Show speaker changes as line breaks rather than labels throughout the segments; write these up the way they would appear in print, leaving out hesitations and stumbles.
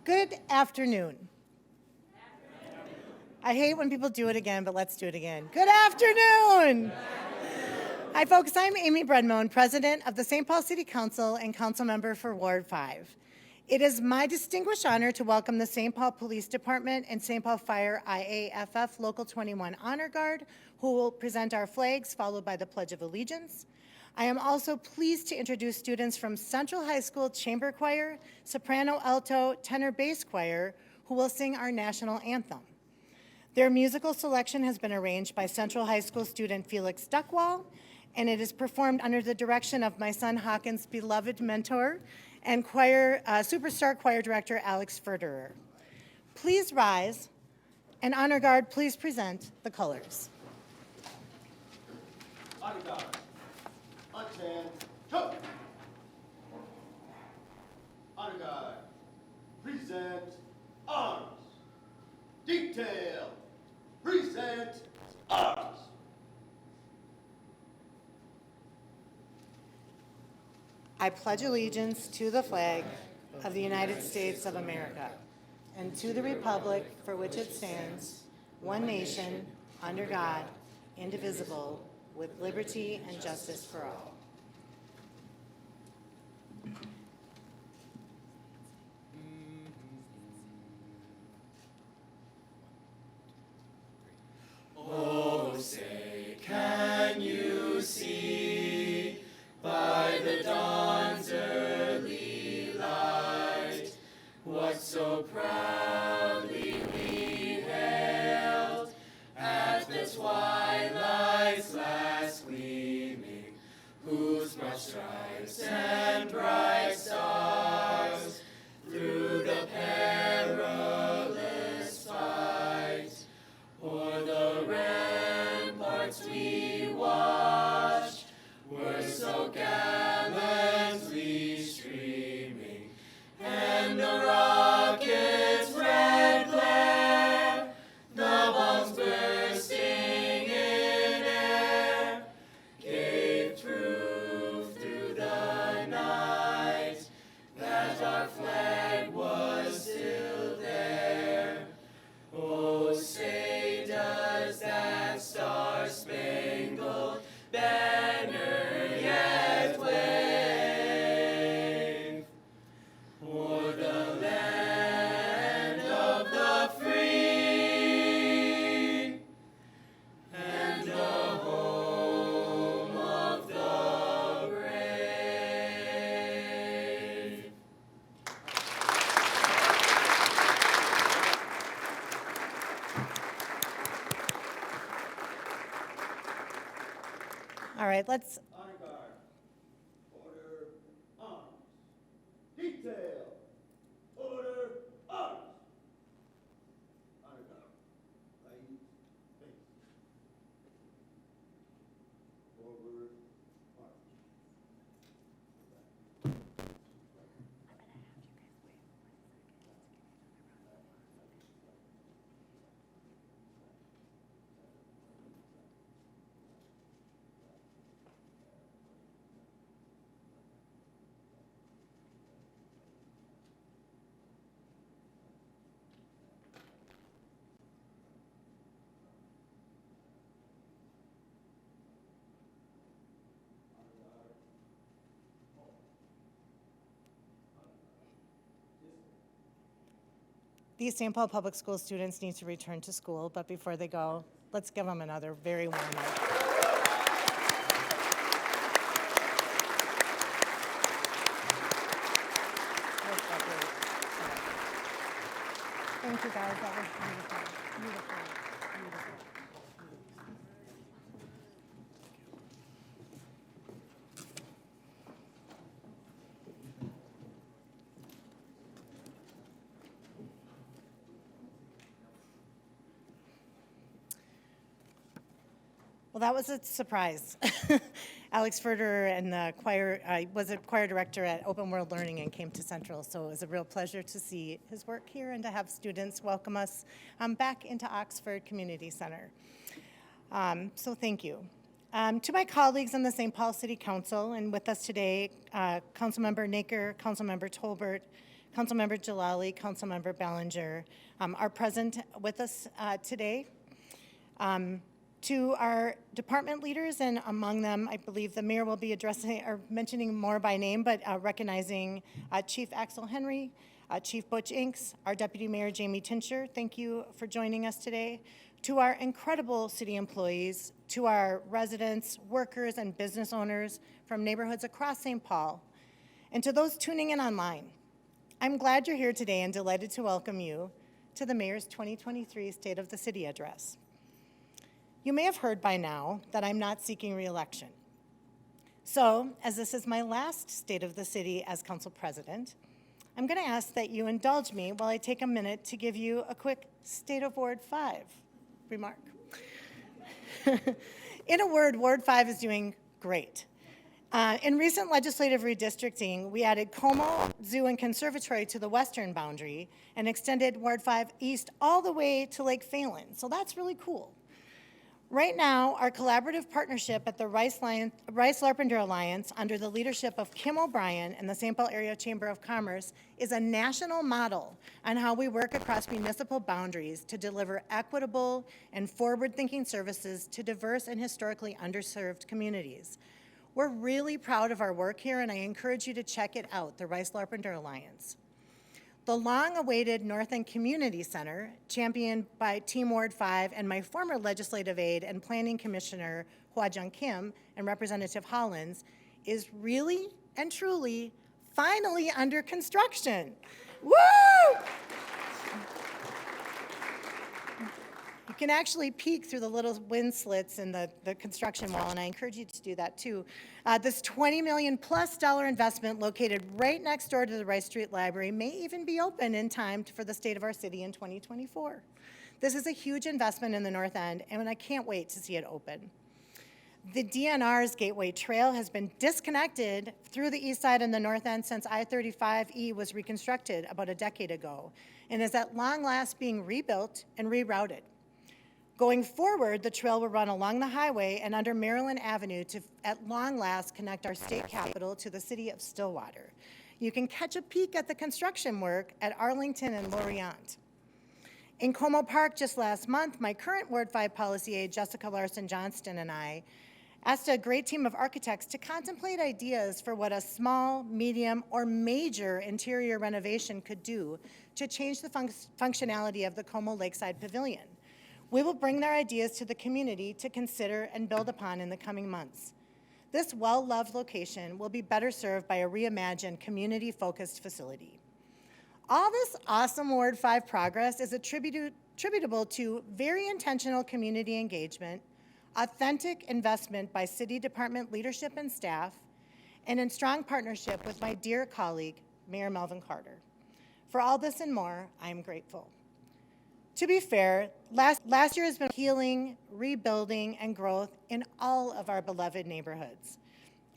Good afternoon. I hate when people do it again, but let's do it again. Good afternoon. Hi, folks. I'm Amy Bredmone, President of the St. Paul City Council and Council Member for Ward 5. It is my distinguished honor to welcome the St. Paul Police Department and St. Paul Fire IAFF Local 21 Honor Guard, who will present our flags, followed by the Pledge of Allegiance. I am also pleased to introduce students from Central High School Chamber Choir, Soprano Alto, Tenor Bass Choir, who will sing our national anthem. Their musical selection has been arranged by Central High School student Felix Duckwall, and it is performed under the direction of my son Hawkins' beloved mentor and superstar choir director Alex Ferderer. Please rise, and Honor Guard, please present the colors.
Honor Guard, attention, go! Honor Guard, present arms. Detail, present arms.
I pledge allegiance to the flag of the United States of America and to the republic for which it stands, one nation, under God, indivisible, with liberty and justice for all.
Oh, say, can you see by the dawn's early light what so proudly we hailed at the twilight's last gleaming, whose broad stripes and bright stars through the perilous fight o'er the ramparts we watched were so gallantly streaming, and the rocket's red glare, the bombs bursting in air, gave proof through the night that our flag was still there. Oh, say does that star-spangled banner yet wave o'er the land of the free and the home of the brave?
All right, let's.
Honor Guard, order, arms. Detail, order, arms. Honor Guard, right, face. Forward, march.
These St. Paul Public School students need to return to school, but before they go, let's give them another very warm welcome. Thank you, guys. That was beautiful. Beautiful. Beautiful. Well, that was a surprise. Alex Ferderer and the choir was a choir director at Open World Learning and came to Central, so it was a real pleasure to see his work here and to have students welcome us back into Oxford Community Center. So thank you. To my colleagues on the St. Paul City Council, and with us today, Councilmember Naker, Councilmember Tolbert, Councilmember Jalali, Councilmember Ballinger are present with us today. To our department leaders, and among them, I believe the mayor will be addressing or mentioning more by name, but recognizing Chief Axel Henry, Chief Butch Inks, our Deputy Mayor Jamie Tincher. Thank you for joining us today. To our incredible city employees, to our residents, workers, and business owners from neighborhoods across St. Paul, and to those tuning in online, I'm glad you're here today and delighted to welcome you to the Mayor's 2023 State of the City Address. You may have heard by now that I'm not seeking re-election. So, as this is my last State of the City as Council President, I'm going to ask that you indulge me while I take a minute to give you a quick State of Ward 5 remark. In a word, Ward 5 is doing great. In recent legislative redistricting, we added Como, Zoo, and Conservatory to the western boundary and extended Ward 5 east all the way to Lake Phalen, so that's really cool. Right now, our collaborative partnership at the Rice-Larpenteur Alliance under the leadership of Kim O'Brien and the St. Paul Area Chamber of Commerce is a national model on how we work across municipal boundaries to deliver equitable and forward-thinking services to diverse and historically underserved communities. We're really proud of our work here, and I encourage you to check it out, the Rice-Larpenteur Alliance. The long-awaited North End Community Center, championed by Team Ward 5 and my former legislative aide and planning commissioner, Hwa Jung Kim, and Representative Hollins, is really and truly finally under construction. Woo! You can actually peek through the little wind slits in the construction wall, and I encourage you to do that too. This $20 million plus investment located right next door to the Rice Street Library may even be open in time for the state of our city in 2024. This is a huge investment in the North End, and I can't wait to see it open. The DNR's Gateway Trail has been disconnected through the east side and the North End since I-35E was reconstructed about a decade ago, and is at long last being rebuilt and rerouted. Going forward, the trail will run along the highway and under Maryland Avenue to, at long last, connect our state capital to the city of Stillwater. You can catch a peek at the construction work at Arlington and Lorient. In Como Park just last month, my current Ward 5 policy aide, Jessica Larson-Johnston, and I asked a great team of architects to contemplate ideas for what a small, medium, or major interior renovation could do to change the functionality of the Como Lakeside Pavilion. We will bring their ideas to the community to consider and build upon in the coming months. This well-loved location will be better served by a reimagined, community-focused facility. All this awesome Ward 5 progress is attributable to very intentional community engagement, authentic investment by city department leadership and staff, and in strong partnership with my dear colleague, Mayor Melvin Carter. For all this and more, I am grateful. To be fair, last year has been healing, rebuilding, and growth in all of our beloved neighborhoods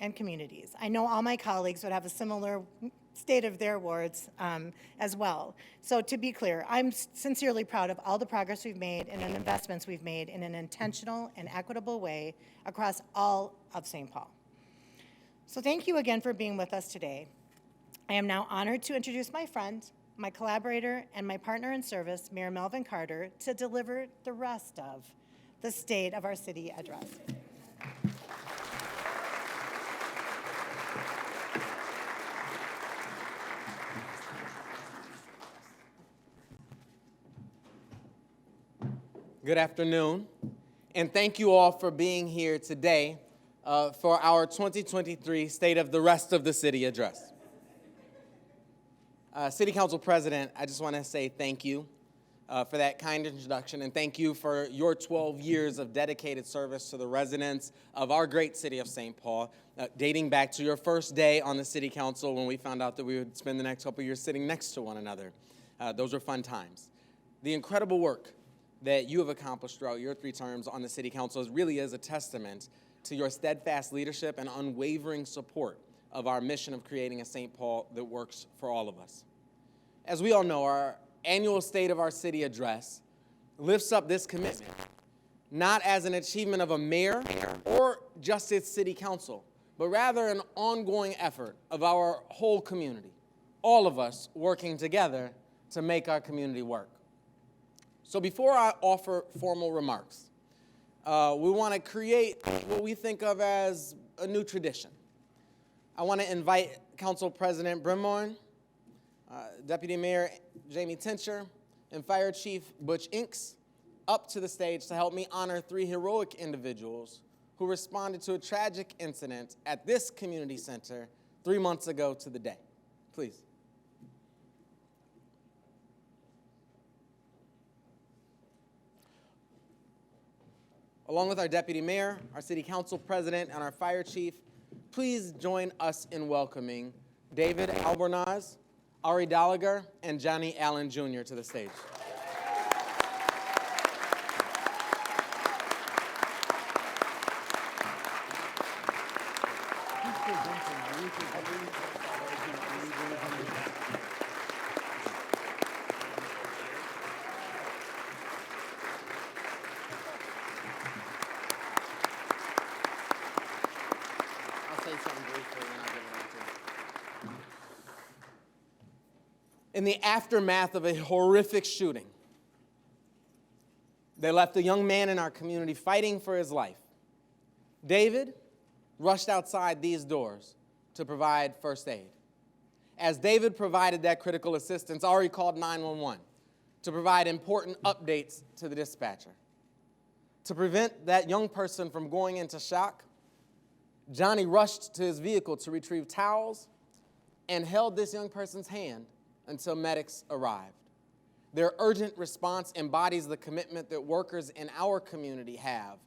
and communities. I know all my colleagues would have a similar state of their wards as well. So to be clear, I'm sincerely proud of all the progress we've made and the investments we've made in an intentional and equitable way across all of St. Paul. So thank you again for being with us today. I am now honored to introduce my friend, my collaborator, and my partner in service, Mayor Melvin Carter, to deliver the rest of the State of our City address.
Good afternoon, and thank you all for being here today for our 2023 State of the Rest of the City address. City Council President, I just want to say thank you for that kind introduction, and thank you for your 12 years of dedicated service to the residents of our great city of St. Paul, dating back to your first day on the City Council when we found out that we would spend the next couple years sitting next to one another. Those were fun times. The incredible work that you have accomplished throughout your 3 terms on the City Council really is a testament to your steadfast leadership and unwavering support of our mission of creating a St. Paul that works for all of us. As we all know, our annual State of our City address lifts up this commitment, not as an achievement of a mayor or just its city council, but rather an ongoing effort of our whole community. all of us working together to make our community work. So before I offer formal remarks, we want to create what we think of as a new tradition. I want to invite Council President Brimborn, Deputy Mayor Jamie Tincher, and Fire Chief Butch Inks up to the stage to help me honor 3 heroic individuals who responded to a tragic incident at this community center 3 months ago to the day. Please. Along with our Deputy Mayor, our City Council President, and our Fire Chief, please join us in welcoming David Albornoz, Ari Gallagher, and Johnny Allen Jr. to the stage. I'll say something briefly and I'll give it on to you. In the aftermath of a horrific shooting, they left a young man in our community fighting for his life. David rushed outside these doors to provide first aid. As David provided that critical assistance, Ari called 911 to provide important updates to the dispatcher. To prevent that young person from going into shock, Johnny rushed to his vehicle to retrieve towels and held this young person's hand until medics arrived. Their urgent response embodies the commitment that workers in our community have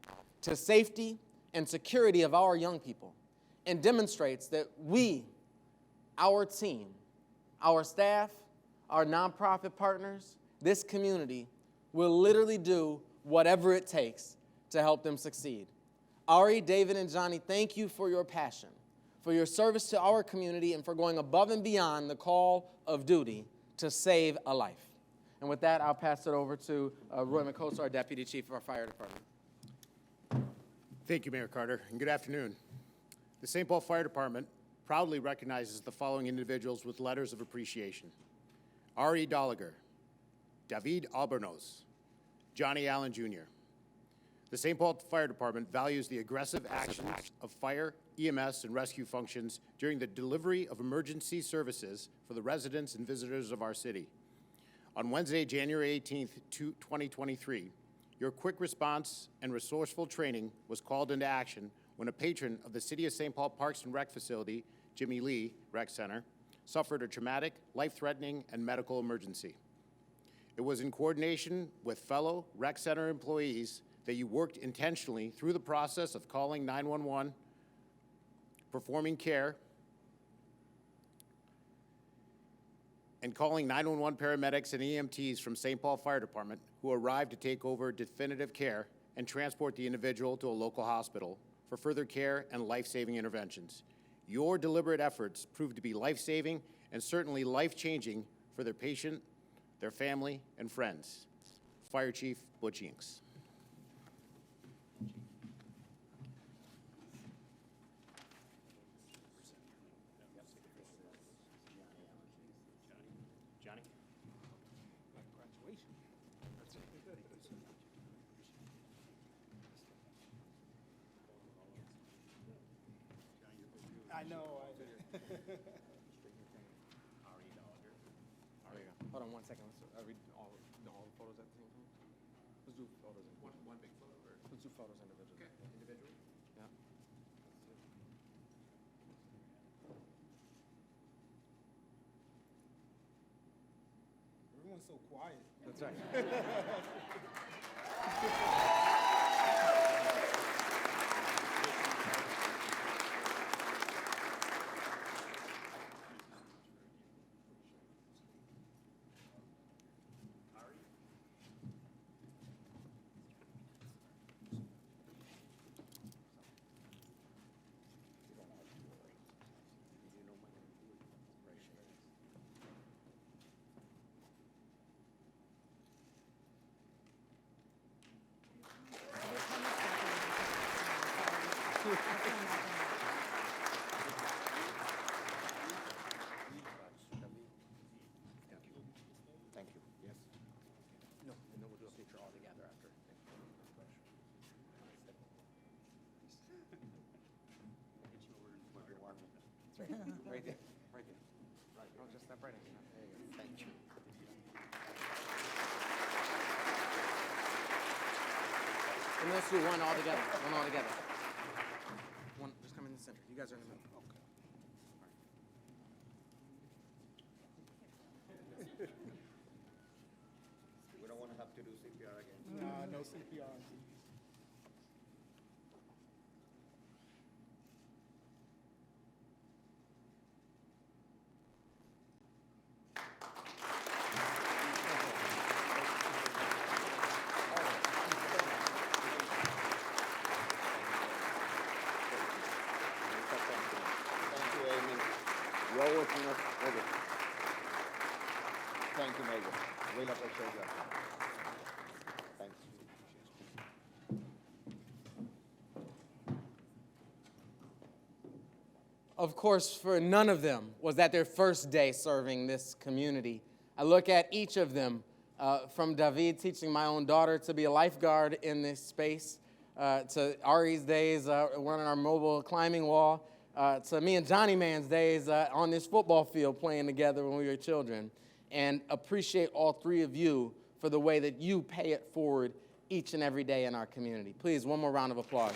to safety and security of our young people and demonstrates that we, our team, our staff, our nonprofit partners, this community will literally do whatever it takes to help them succeed. Ari, David, and Johnny, thank you for your passion, for your service to our community, and for going above and beyond the call of duty to save a life. And with that, I'll pass it over to Roy Makosa, our Deputy Chief of our Fire Department.
Thank you, Mayor Carter, and good afternoon. The St. Paul Fire Department proudly recognizes the following individuals with letters of appreciation: Ari Gallagher, David Albornoz, Johnny Allen Jr. The St. Paul Fire Department values the aggressive actions of fire, EMS, and rescue functions during the delivery of emergency services for the residents and visitors of our city. On Wednesday, January 18th, 2023, your quick response and resourceful training was called into action when a patron of the City of St. Paul Parks and Rec facility, Jimmy Lee Rec Center, suffered a traumatic, life-threatening, and medical emergency. It was in coordination with fellow Rec Center employees that you worked intentionally through the process of calling 911, performing care, and calling 911 paramedics and EMTs from St. Paul Fire Department, who arrived to take over definitive care and transport the individual to a local hospital for further care and life-saving interventions. Your deliberate efforts proved to be life-saving and certainly life-changing for their patient, their family, and friends. Fire Chief Butch Inks. Johnny?
I know.
Hold on 1 second. Let's read all the photos at the same time. Let's do photos. One big photo. Let's do photos individually. Okay. Individually? Yeah.
Everyone's so quiet.
That's right. Right there, right there. Right, no, just step right in. There you go. Thank you. And let's do one all together. One all together. One, just come in the center. You guys are in the middle. Okay.
We don't want to have to do CPR again.
No CPR.
Thank you, Amy. You're working us over. Thank you, Major. Really appreciate that. Thanks.
Of course, for none of them was that their first day serving this community. I look at each of them, from David teaching my own daughter to be a lifeguard in this space, to Ari's days running our mobile climbing wall, to me and Johnny Man's days on this football field playing together when we were children. And appreciate all three of you for the way that you pay it forward each and every day in our community. Please, one more round of applause.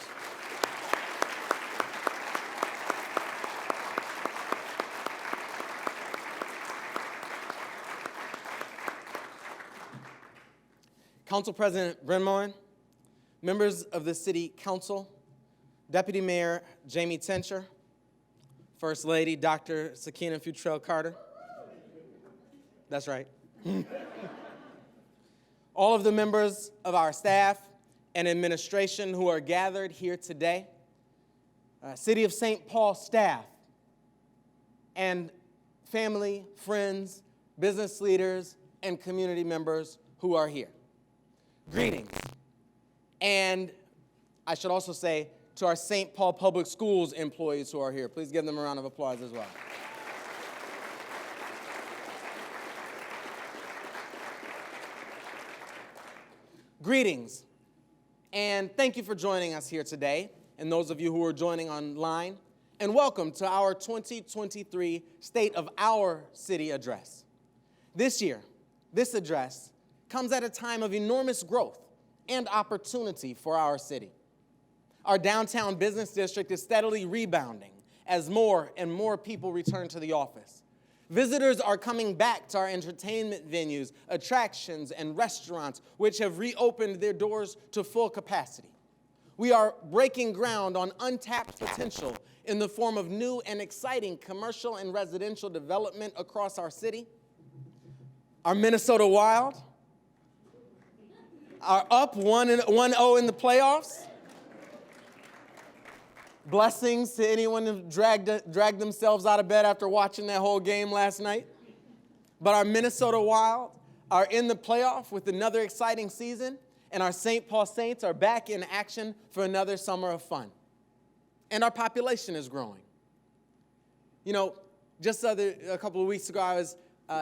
Council President Brenmoen, members of the City Council, Deputy Mayor Jamie Tencher, First Lady Dr. Sakina Futrell Carter. That's right. All of the members of our staff and administration who are gathered here today, City of St. Paul staff, and family, friends, business leaders, and community members who are here. Greetings. And I should also say to our St. Paul Public Schools employees who are here, please give them a round of applause as well. Greetings, and thank you for joining us here today, and those of you who are joining online, and welcome to our 2023 State of Our City Address. This year, this address comes at a time of enormous growth and opportunity for our city. Our downtown business district is steadily rebounding as more and more people return to the office. Visitors are coming back to our entertainment venues, attractions, and restaurants, which have reopened their doors to full capacity. We are breaking ground on untapped potential in the form of new and exciting commercial and residential development across our city. Our Minnesota Wild are up 1-0 in the playoffs. Blessings to anyone who dragged themselves out of bed after watching that whole game last night. But our Minnesota Wild are in the playoff with another exciting season, and our St. Paul Saints are back in action for another summer of fun. And our population is growing. You know, just a couple of weeks ago, I was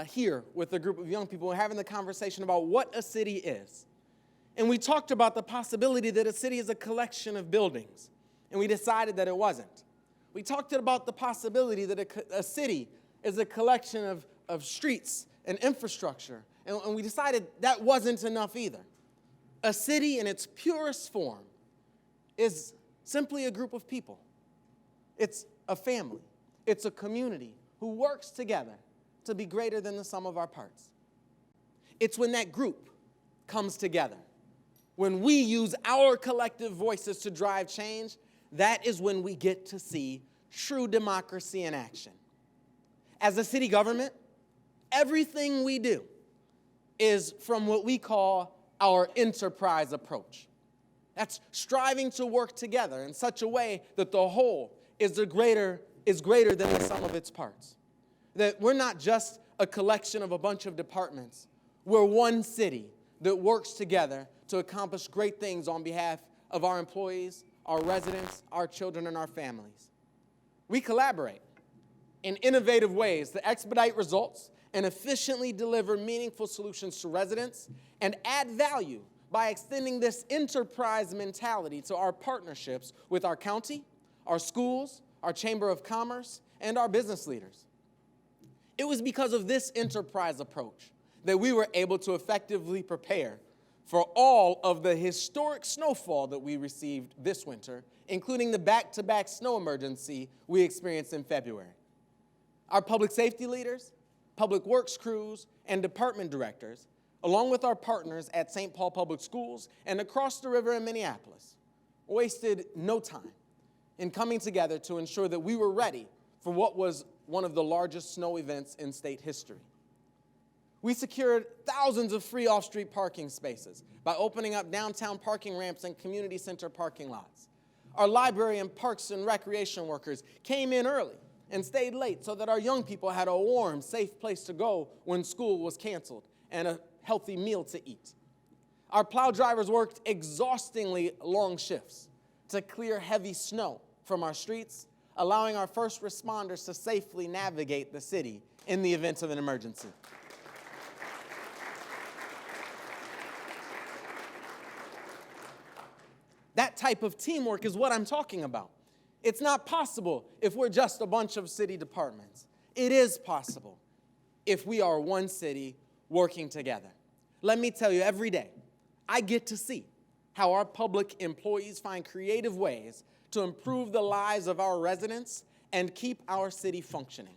here with a group of young people having the conversation about what a city is. And we talked about the possibility that a city is a collection of buildings. And we decided that it wasn't. We talked about the possibility that a city is a collection of streets and infrastructure. And we decided that wasn't enough either. A city in its purest form is simply a group of people. It's a family. It's a community who works together to be greater than the sum of our parts. It's when that group comes together, when we use our collective voices to drive change, that is when we get to see true democracy in action. As a city government, everything we do is from what we call our enterprise approach. That's striving to work together in such a way that the whole is greater than the sum of its parts. That we're not just a collection of a bunch of departments. We're one city that works together to accomplish great things on behalf of our employees, our residents, our children, and our families. We collaborate in innovative ways to expedite results and efficiently deliver meaningful solutions to residents and add value by extending this enterprise mentality to our partnerships with our county, our schools, our Chamber of Commerce, and our business leaders. It was because of this enterprise approach that we were able to effectively prepare for all of the historic snowfall that we received this winter, including the back-to-back snow emergency we experienced in February. Our public safety leaders, public works crews, and department directors, along with our partners at St. Paul Public Schools and across the river in Minneapolis, wasted no time in coming together to ensure that we were ready for what was one of the largest snow events in state history. We secured thousands of free off-street parking spaces by opening up downtown parking ramps and community center parking lots. Our library and parks and recreation workers came in early and stayed late so that our young people had a warm, safe place to go when school was canceled and a healthy meal to eat. Our plow drivers worked exhaustingly long shifts to clear heavy snow from our streets, allowing our first responders to safely navigate the city in the event of an emergency. That type of teamwork is what I'm talking about. It's not possible if we're just a bunch of city departments. It is possible if we are one city working together. Let me tell you, every day, I get to see how our public employees find creative ways to improve the lives of our residents and keep our city functioning.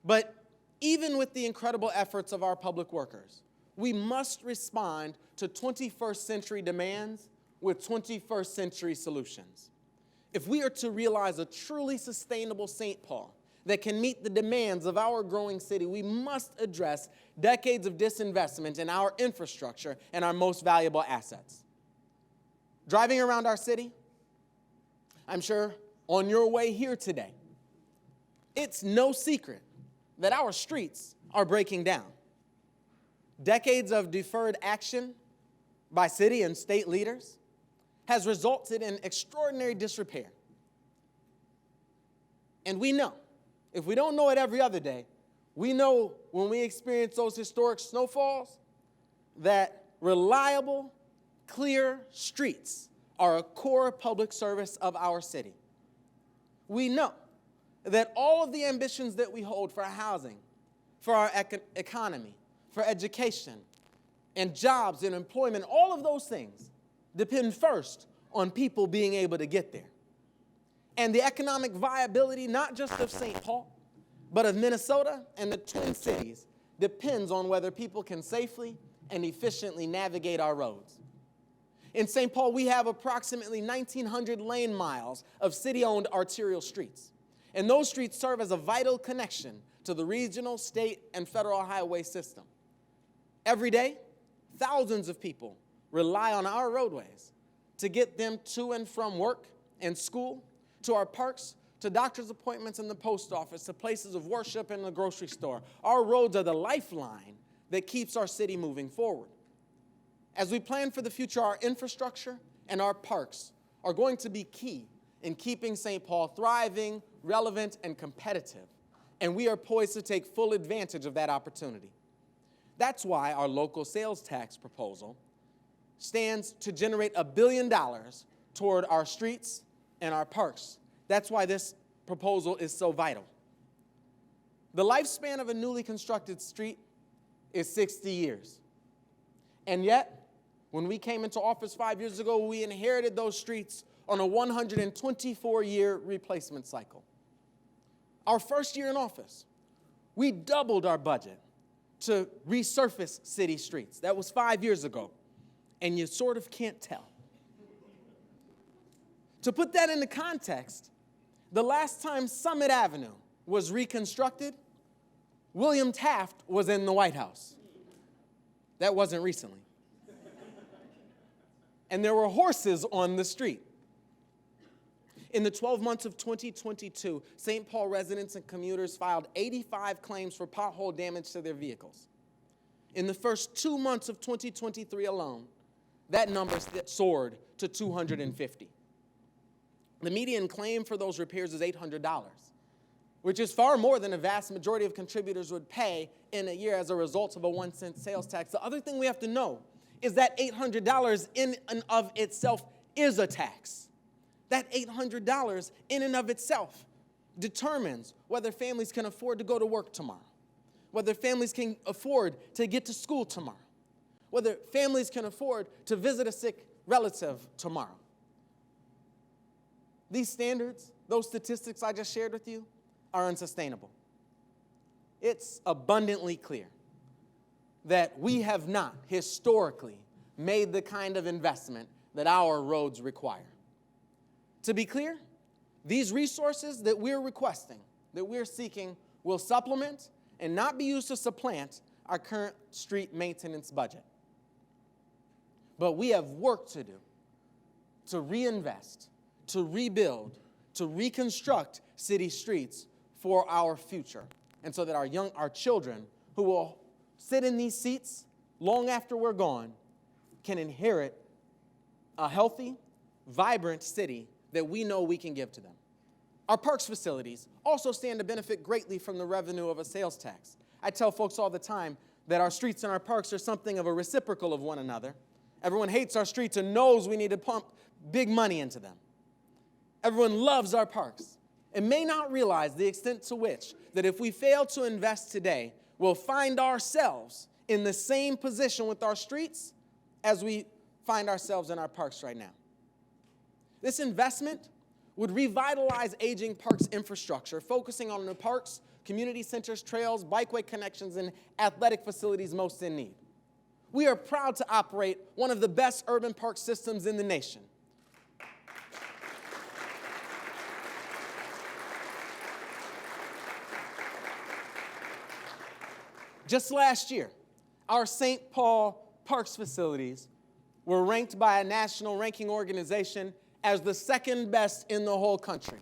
But even with the incredible efforts of our public workers, we must respond to 21st century demands with 21st century solutions. If we are to realize a truly sustainable St. Paul that can meet the demands of our growing city, we must address decades of disinvestment in our infrastructure and our most valuable assets. Driving around our city, I'm sure on your way here today, it's no secret that our streets are breaking down. Decades of deferred action by city and state leaders has resulted in extraordinary disrepair. And we know, if we don't know it every other day, we know when we experience those historic snowfalls that reliable, clear streets are a core public service of our city. We know that all of the ambitions that we hold for housing, for our economy, for education, and jobs and employment, all of those things depend first on people being able to get there. And the economic viability, not just of St. Paul, but of Minnesota and the Twin Cities, depends on whether people can safely and efficiently navigate our roads. In St. Paul, we have approximately 1,900 lane miles of city-owned arterial streets. And those streets serve as a vital connection to the regional, state, and federal highway system. Every day, thousands of people rely on our roadways to get them to and from work and school, to our parks, to doctor's appointments and the post office, to places of worship and the grocery store. Our roads are the lifeline that keeps our city moving forward. As we plan for the future, our infrastructure and our parks are going to be key in keeping St. Paul thriving, relevant, and competitive. And we are poised to take full advantage of that opportunity. That's why our local sales tax proposal stands to generate $1 billion toward our streets and our parks. That's why this proposal is so vital. The lifespan of a newly constructed street is 60 years. And yet, when we came into office 5 years ago, we inherited those streets on a 124-year replacement cycle. Our first year in office, we doubled our budget to resurface city streets. That was 5 years ago, and you sort of can't tell. To put that into context, the last time Summit Avenue was reconstructed, William Taft was in the White House. That wasn't recently. And there were horses on the street. In the 12 months of 2022, St. Paul residents and commuters filed 85 claims for pothole damage to their vehicles. In the first 2 months of 2023 alone, that number soared to 250. The median claim for those repairs is $800, which is far more than a vast majority of contributors would pay in a year as a result of a 1-cent sales tax. The other thing we have to know is that $800 in and of itself is a tax. That $800 in and of itself determines whether families can afford to go to work tomorrow, whether families can afford to get to school tomorrow, whether families can afford to visit a sick relative tomorrow. These standards, those statistics I just shared with you, are unsustainable. It's abundantly clear that we have not historically made the kind of investment that our roads require. To be clear, these resources that we're requesting, that we're seeking, will supplement and not be used to supplant our current street maintenance budget. But we have work to do to reinvest, to rebuild, to reconstruct city streets for our future. And so that our children who will sit in these seats long after we're gone can inherit a healthy, vibrant city that we know we can give to them. Our parks facilities also stand to benefit greatly from the revenue of a sales tax. I tell folks all the time that our streets and our parks are something of a reciprocal of one another. Everyone hates our streets and knows we need to pump big money into them. Everyone loves our parks and may not realize the extent to which that if we fail to invest today, we'll find ourselves in the same position with our streets as we find ourselves in our parks right now. This investment would revitalize aging parks infrastructure, focusing on the parks, community centers, trails, bikeway connections, and athletic facilities most in need. We are proud to operate one of the best urban park systems in the nation. Just last year, our St. Paul Parks facilities were ranked by a national ranking organization as the second best in the whole country.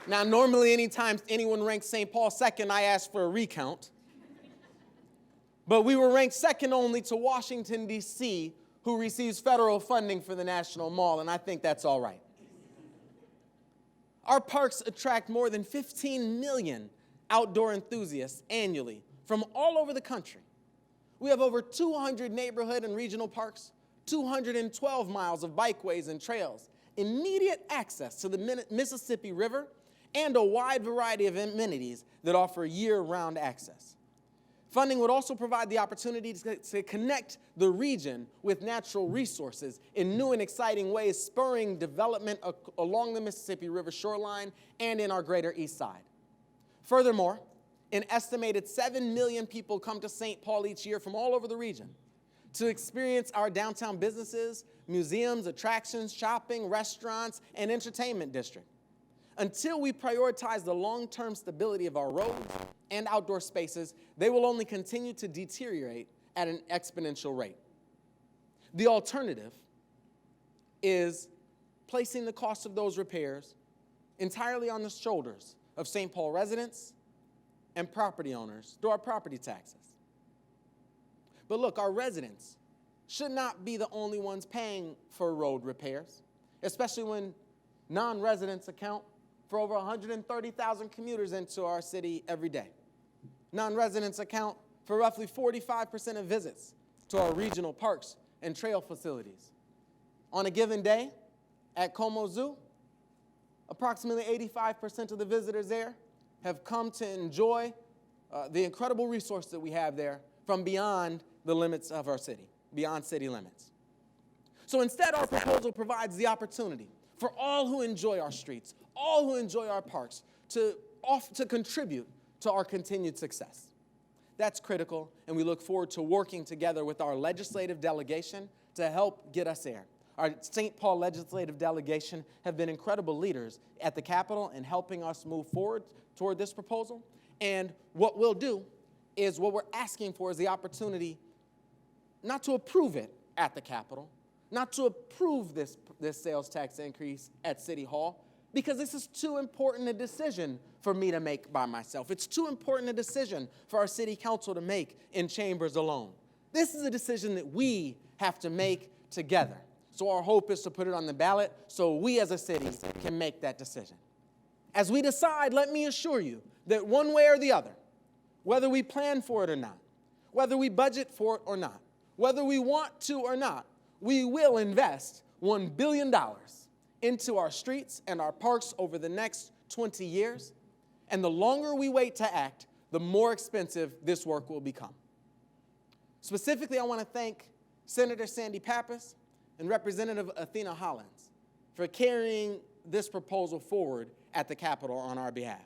Now, normally anytime anyone ranks St. Paul second, I ask for a recount. But we were ranked second only to Washington, D.C., who receives federal funding for the National Mall, and I think that's all right. Our parks attract more than 15 million outdoor enthusiasts annually from all over the country. We have over 200 neighborhood and regional parks, 212 miles of bikeways and trails, immediate access to the Mississippi River, and a wide variety of amenities that offer year-round access. Funding would also provide the opportunity to connect the region with natural resources in new and exciting ways, spurring development along the Mississippi River shoreline and in our greater East Side. Furthermore, an estimated 7 million people come to St. Paul each year from all over the region to experience our downtown businesses, museums, attractions, shopping, restaurants, and entertainment district. Until we prioritize the long-term stability of our roads and outdoor spaces, they will only continue to deteriorate at an exponential rate. The alternative is placing the cost of those repairs entirely on the shoulders of St. Paul residents and property owners through our property taxes. But look, our residents should not be the only ones paying for road repairs, especially when non-residents account for over 130,000 commuters into our city every day. Non-residents account for roughly 45% of visits to our regional parks and trail facilities. On a given day at Como Zoo, approximately 85% of the visitors there have come to enjoy the incredible resource that we have there from beyond the limits of our city, beyond city limits. So instead, our proposal provides the opportunity for all who enjoy our streets, all who enjoy our parks, to contribute to our continued success. That's critical, and we look forward to working together with our legislative delegation to help get us there. Our St. Paul legislative delegation have been incredible leaders at the Capitol in helping us move forward toward this proposal. And what we'll do is what we're asking for is the opportunity not to approve it at the Capitol, not to approve this sales tax increase at City Hall, because this is too important a decision for me to make by myself. It's too important a decision for our city council to make in chambers alone. This is a decision that we have to make together. So our hope is to put it on the ballot so we as a city can make that decision. As we decide, let me assure you that one way or the other, whether we plan for it or not, whether we budget for it or not, whether we want to or not, we will invest $1 billion into our streets and our parks over the next 20 years. And the longer we wait to act, the more expensive this work will become. Specifically, I want to thank Senator Sandy Pappas and Representative Athena Hollins for carrying this proposal forward at the Capitol on our behalf.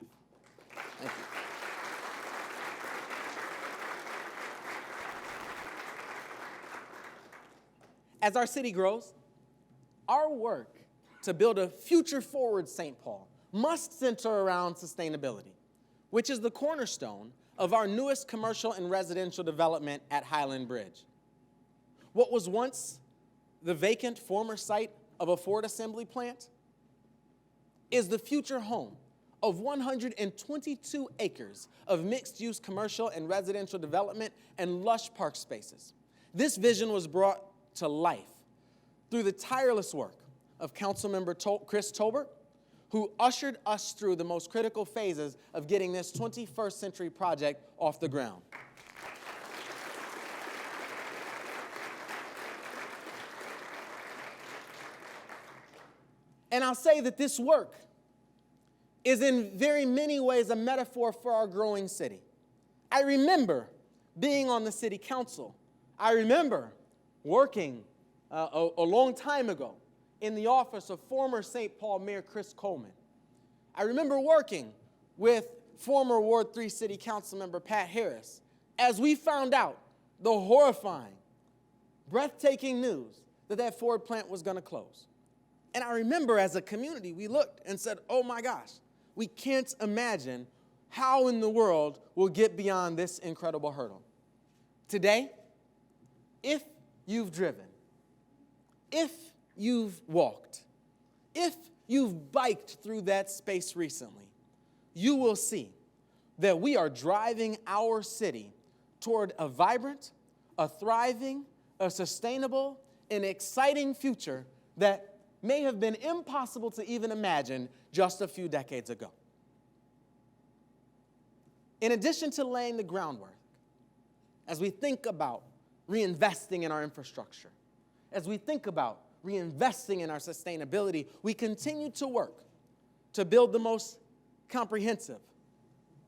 Thank you. As our city grows, our work to build a future-forward St. Paul must center around sustainability, which is the cornerstone of our newest commercial and residential development at Highland Bridge. What was once the vacant former site of a Ford assembly plant is the future home of 122 acres of mixed-use commercial and residential development and lush park spaces. This vision was brought to life through the tireless work of Councilmember Chris Tolbert, who ushered us through the most critical phases of getting this 21st century project off the ground. And I'll say that this work is in very many ways a metaphor for our growing city. I remember being on the city council. I remember working a long time ago in the office of former St. Paul Mayor Chris Coleman. I remember working with former Ward 3 City Council member Pat Harris as we found out the horrifying, breathtaking news that that Ford plant was going to close. And I remember as a community, we looked and said, oh my gosh, we can't imagine how in the world we'll get beyond this incredible hurdle. Today, if you've driven, if you've walked, if you've biked through that space recently, you will see that we are driving our city toward a vibrant, a thriving, a sustainable, and exciting future that may have been impossible to even imagine just a few decades ago. In addition to laying the groundwork, as we think about reinvesting in our infrastructure, as we think about reinvesting in our sustainability, we continue to work to build the most comprehensive,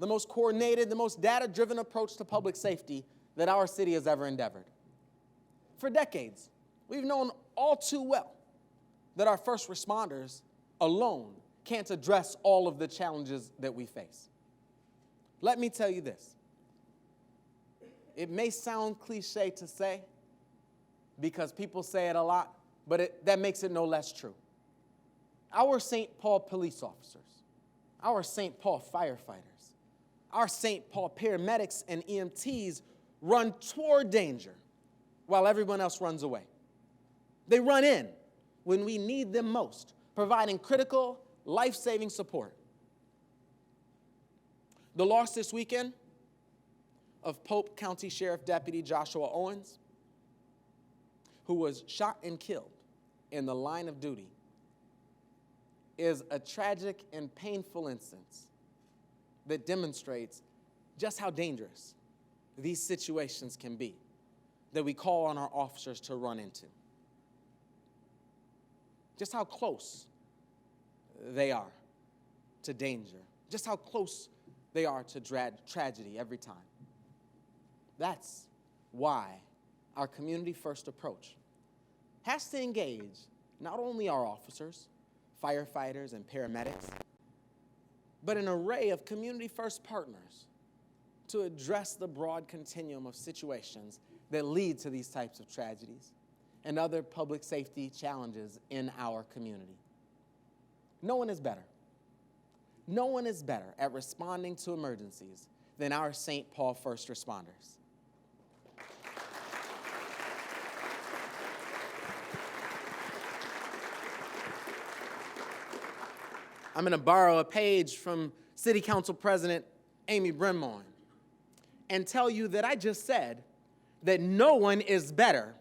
the most coordinated, the most data-driven approach to public safety that our city has ever endeavored. For decades, we've known all too well that our first responders alone can't address all of the challenges that we face. Let me tell you this. It may sound cliche to say, because people say it a lot, but that makes it no less true. Our St. Paul police officers, our St. Paul firefighters, our St. Paul paramedics and EMTs run toward danger while everyone else runs away. They run in when we need them most, providing critical, life-saving support. The loss this weekend of Pope County Sheriff Deputy Joshua Owens, who was shot and killed in the line of duty, is a tragic and painful instance that demonstrates just how dangerous these situations can be that we call on our officers to run into. Just how close they are to danger, just how close they are to tragedy every time. That's why our community-first approach has to engage not only our officers, firefighters, and paramedics, but an array of community-first partners to address the broad continuum of situations that lead to these types of tragedies and other public safety challenges in our community. No one is better. No one is better at responding to emergencies than our St. Paul first responders. I'm going to borrow a page from City Council President Amy Brenmoen and tell you that I just said that no one is better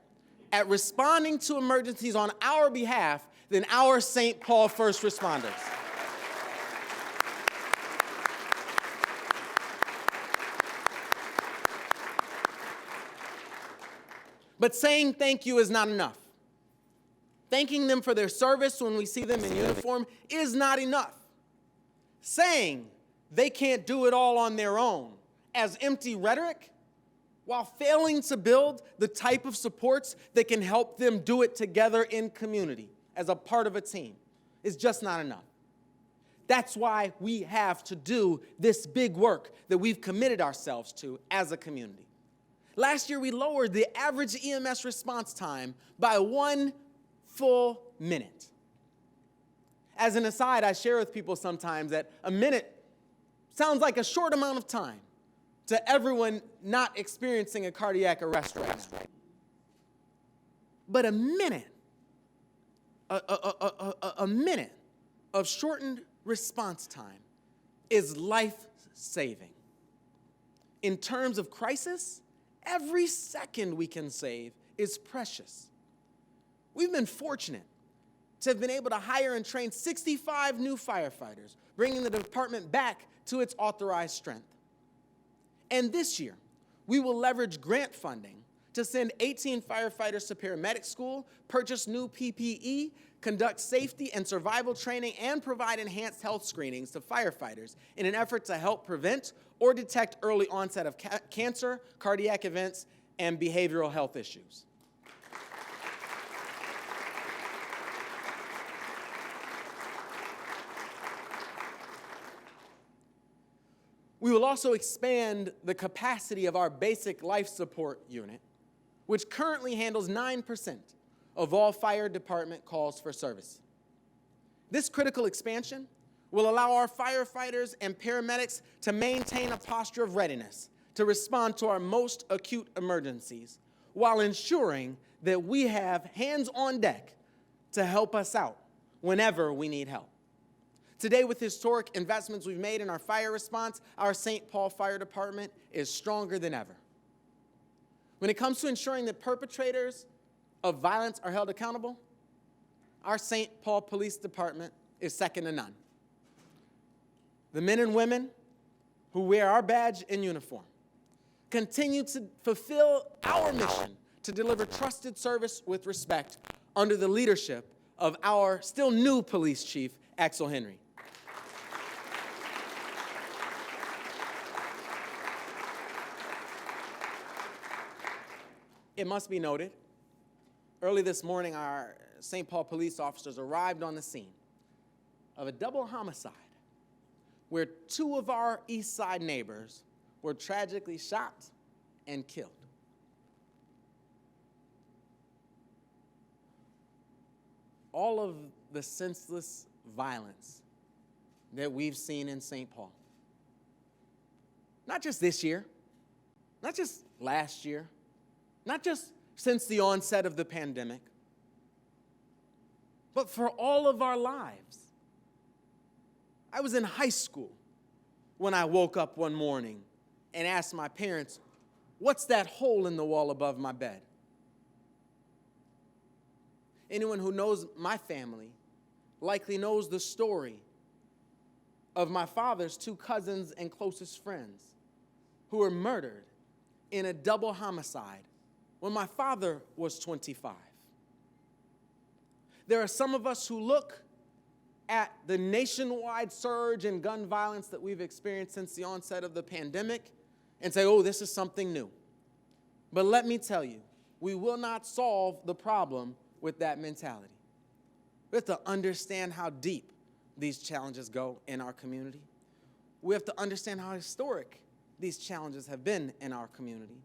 at responding to emergencies on our behalf than our St. Paul first responders. But saying thank you is not enough. Thanking them for their service when we see them in uniform is not enough. Saying they can't do it all on their own as empty rhetoric, while failing to build the type of supports that can help them do it together in community as a part of a team, is just not enough. That's why we have to do this big work that we've committed ourselves to as a community. Last year, we lowered the average EMS response time by 1 full minute. As an aside, I share with people sometimes that a minute sounds like a short amount of time to everyone not experiencing a cardiac arrest right now. But a minute, a minute of shortened response time is life-saving. In terms of crisis, every second we can save is precious. We've been fortunate to have been able to hire and train 65 new firefighters, bringing the department back to its authorized strength. And this year, we will leverage grant funding to send 18 firefighters to paramedic school, purchase new PPE, conduct safety and survival training, and provide enhanced health screenings to firefighters in an effort to help prevent or detect early onset of cancer, cardiac events, and behavioral health issues. We will also expand the capacity of our basic life support unit, which currently handles 9% of all fire department calls for service. This critical expansion will allow our firefighters and paramedics to maintain a posture of readiness to respond to our most acute emergencies, while ensuring that we have hands on deck to help us out whenever we need help. Today, with historic investments we've made in our fire response, our St. Paul Fire Department is stronger than ever. When it comes to ensuring that perpetrators of violence are held accountable, our St. Paul Police Department is second to none. The men and women who wear our badge and uniform continue to fulfill our mission to deliver trusted service with respect under the leadership of our still new police chief, Axel Henry. It must be noted, early this morning, our St. Paul police officers arrived on the scene of a double homicide where 2 of our East Side neighbors were tragically shot and killed. All of the senseless violence that we've seen in St. Paul, not just this year, not just last year, not just since the onset of the pandemic, but for all of our lives. I was in high school when I woke up one morning and asked my parents, "What's that hole in the wall above my bed?" Anyone who knows my family likely knows the story of my father's 2 cousins and closest friends who were murdered in a double homicide when my father was 25. There are some of us who look at the nationwide surge in gun violence that we've experienced since the onset of the pandemic and say, "Oh, this is something new." But let me tell you, we will not solve the problem with that mentality. We have to understand how deep these challenges go in our community. We have to understand how historic these challenges have been in our community.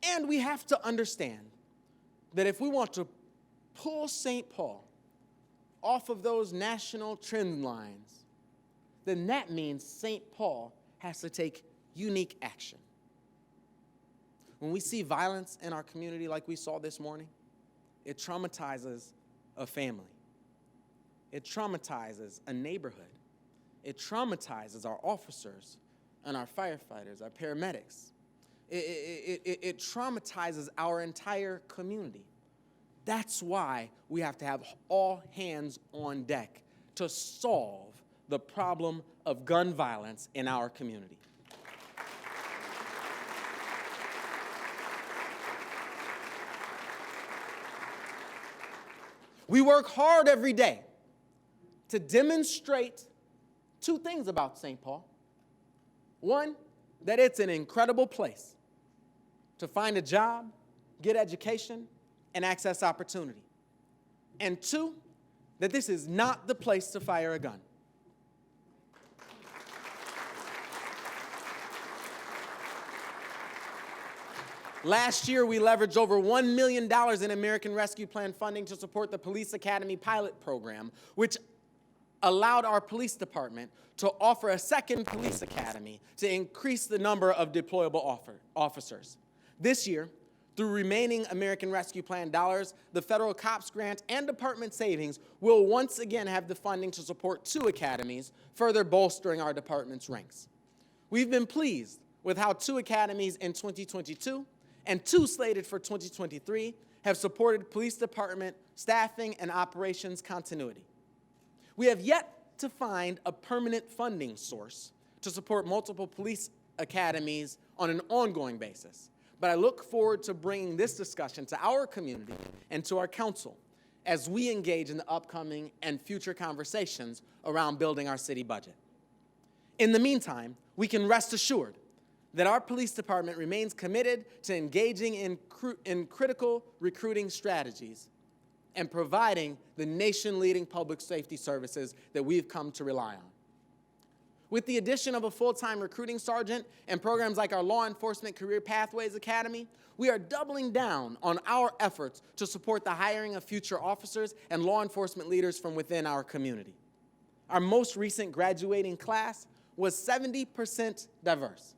And we have to understand that if we want to pull St. Paul off of those national trend lines, then that means St. Paul has to take unique action. When we see violence in our community like we saw this morning, it traumatizes a family. It traumatizes a neighborhood. It traumatizes our officers and our firefighters, our paramedics. It traumatizes our entire community. That's why we have to have all hands on deck to solve the problem of gun violence in our community. We work hard every day to demonstrate two things about St. Paul. One, that it's an incredible place to find a job, get education, and access opportunity. And two, that this is not the place to fire a gun. Last year, we leveraged over $1 million in American Rescue Plan funding to support the Police Academy pilot program, which allowed our police department to offer a second police academy to increase the number of deployable officers. This year, through remaining American Rescue Plan dollars, the federal COPS grant and department savings will once again have the funding to support 2 academies, further bolstering our department's ranks. We've been pleased with how 2 academies in 2022 and 2 slated for 2023 have supported police department staffing and operations continuity. We have yet to find a permanent funding source to support multiple police academies on an ongoing basis, but I look forward to bringing this discussion to our community and to our council as we engage in the upcoming and future conversations around building our city budget. In the meantime, we can rest assured that our police department remains committed to engaging in critical recruiting strategies and providing the nation-leading public safety services that we've come to rely on. With the addition of a full-time recruiting sergeant and programs like our Law Enforcement Career Pathways Academy, we are doubling down on our efforts to support the hiring of future officers and law enforcement leaders from within our community. Our most recent graduating class was 70% diverse,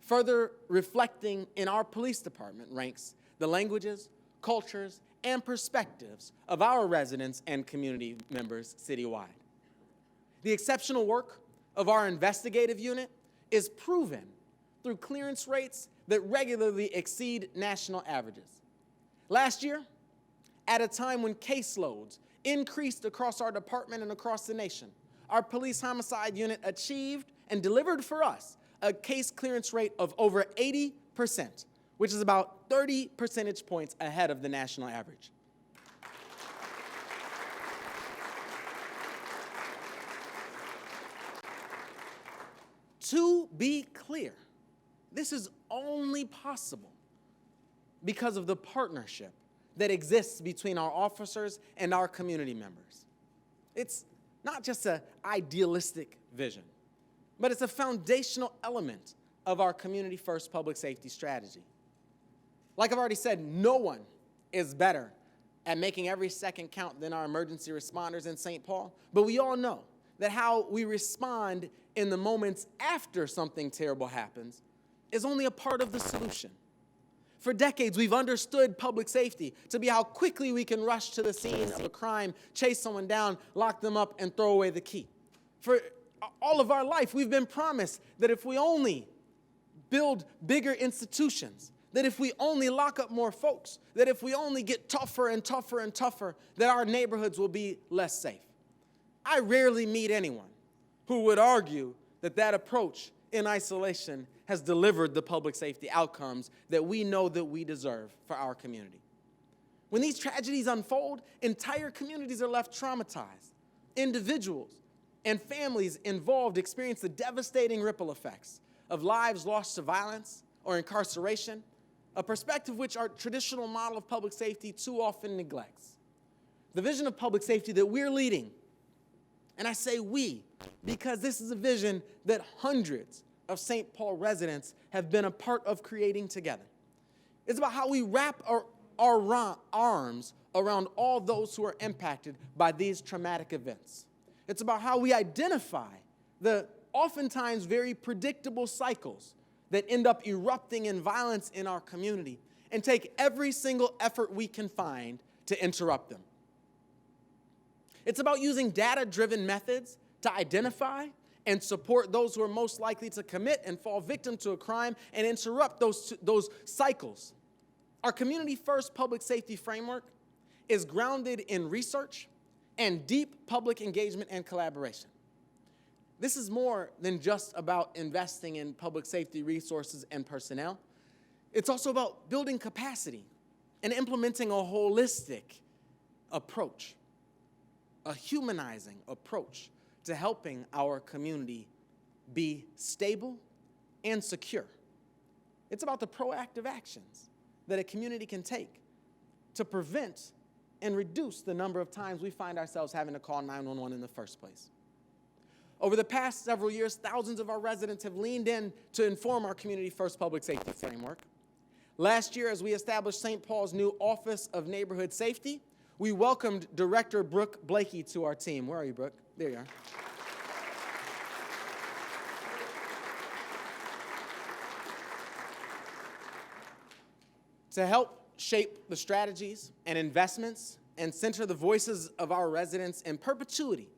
further reflecting in our police department ranks the languages, cultures, and perspectives of our residents and community members citywide. The exceptional work of our investigative unit is proven through clearance rates that regularly exceed national averages. Last year, at a time when caseloads increased across our department and across the nation, our police homicide unit achieved and delivered for us a case clearance rate of over 80%, which is about 30 percentage points ahead of the national average. To be clear, this is only possible because of the partnership that exists between our officers and our community members. It's not just an idealistic vision, but it's a foundational element of our community-first public safety strategy. Like I've already said, no one is better at making every second count than our emergency responders in St. Paul, but we all know that how we respond in the moments after something terrible happens is only a part of the solution. For decades, we've understood public safety to be how quickly we can rush to the scene of a crime, chase someone down, lock them up, and throw away the key. For all of our life, we've been promised that if we only build bigger institutions, that if we only lock up more folks, that if we only get tougher and tougher and tougher, that our neighborhoods will be less safe. I rarely meet anyone who would argue that that approach in isolation has delivered the public safety outcomes that we know that we deserve for our community. When these tragedies unfold, entire communities are left traumatized. Individuals and families involved experience the devastating ripple effects of lives lost to violence or incarceration, a perspective which our traditional model of public safety too often neglects. The vision of public safety that we're leading, and I say we, because this is a vision that hundreds of St. Paul residents have been a part of creating together. It's about how we wrap our arms around all those who are impacted by these traumatic events. It's about how we identify the oftentimes very predictable cycles that end up erupting in violence in our community and take every single effort we can find to interrupt them. It's about using data-driven methods to identify and support those who are most likely to commit and fall victim to a crime and interrupt those cycles. Our community-first public safety framework is grounded in research and deep public engagement and collaboration. This is more than just about investing in public safety resources and personnel. It's also about building capacity and implementing a holistic approach, a humanizing approach to helping our community be stable and secure. It's about the proactive actions that a community can take to prevent and reduce the number of times we find ourselves having to call 911 in the first place. Over the past several years, thousands of our residents have leaned in to inform our Community First Public Safety Framework. Last year, as we established St. Paul's new Office of Neighborhood Safety, we welcomed Director Brooke Blakey to our team. Where are you, Brooke? There you are. To help shape the strategies and investments and center the voices of our residents in perpetuity,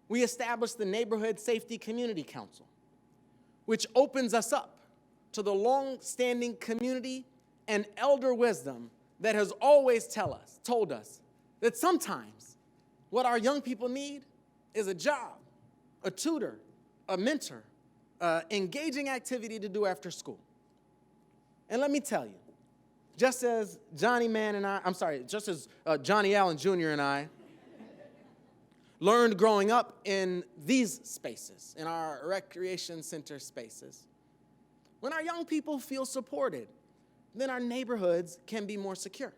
we established the Neighborhood Safety Community Council, which opens us up to the long-standing community and elder wisdom that has always told us that sometimes what our young people need is a job, a tutor, a mentor, engaging activity to do after school. And let me tell you, just as Johnny Allen Jr. and I learned growing up in these spaces, in our recreation center spaces, when our young people feel supported, then our neighborhoods can be more secure.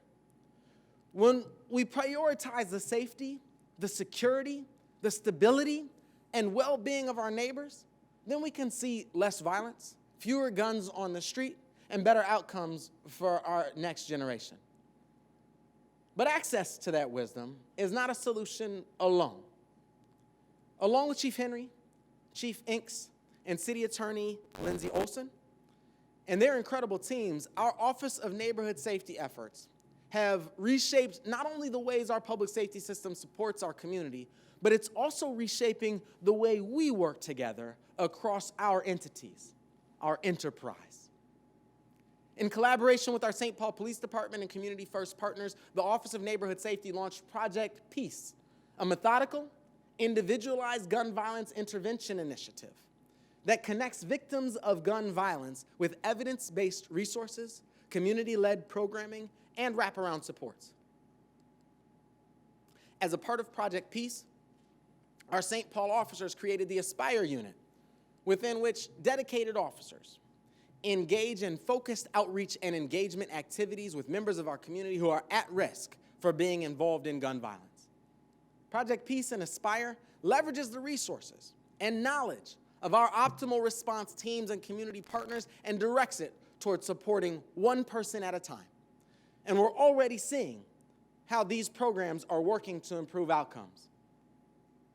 When we prioritize the safety, the security, the stability, and well-being of our neighbors, then we can see less violence, fewer guns on the street, and better outcomes for our next generation. But access to that wisdom is not a solution alone. Along with Chief Henry, Chief Inks, and City Attorney Lindsay Olson, and their incredible teams, our Office of Neighborhood Safety efforts have reshaped not only the ways our public safety system supports our community, but it's also reshaping the way we work together across our entities, our enterprise. In collaboration with our St. Paul Police Department and Community First partners, the Office of Neighborhood Safety launched Project Peace, a methodical, individualized gun violence intervention initiative that connects victims of gun violence with evidence-based resources, community-led programming, and wraparound supports. As a part of Project Peace, our St. Paul officers created the Aspire unit, within which dedicated officers engage in focused outreach and engagement activities with members of our community who are at risk for being involved in gun violence. Project Peace and Aspire leverages the resources and knowledge of our optimal response teams and community partners and directs it towards supporting one person at a time. And we're already seeing how these programs are working to improve outcomes.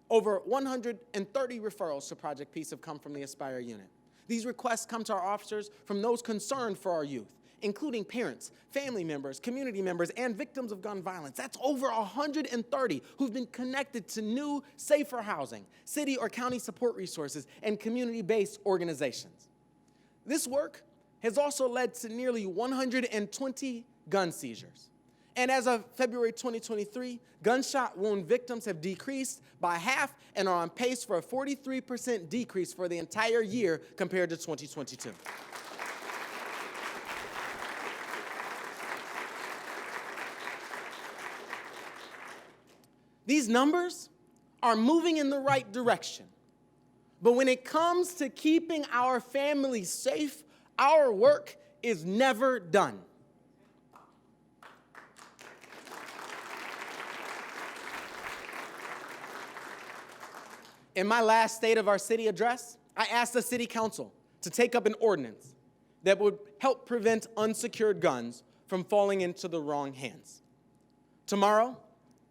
Over 130 referrals to Project Peace have come from the Aspire unit. These requests come to our officers from those concerned for our youth, including parents, family members, community members, and victims of gun violence. That's over 130 who've been connected to new, safer housing, city or county support resources, and community-based organizations. This work has also led to nearly 120 gun seizures. And as of February 2023, gunshot wound victims have decreased by half and are on pace for a 43% decrease for the entire year compared to 2022. These numbers are moving in the right direction. But when it comes to keeping our families safe, our work is never done. In my last State of Our City address, I asked the City Council to take up an ordinance that would help prevent unsecured guns from falling into the wrong hands. Tomorrow,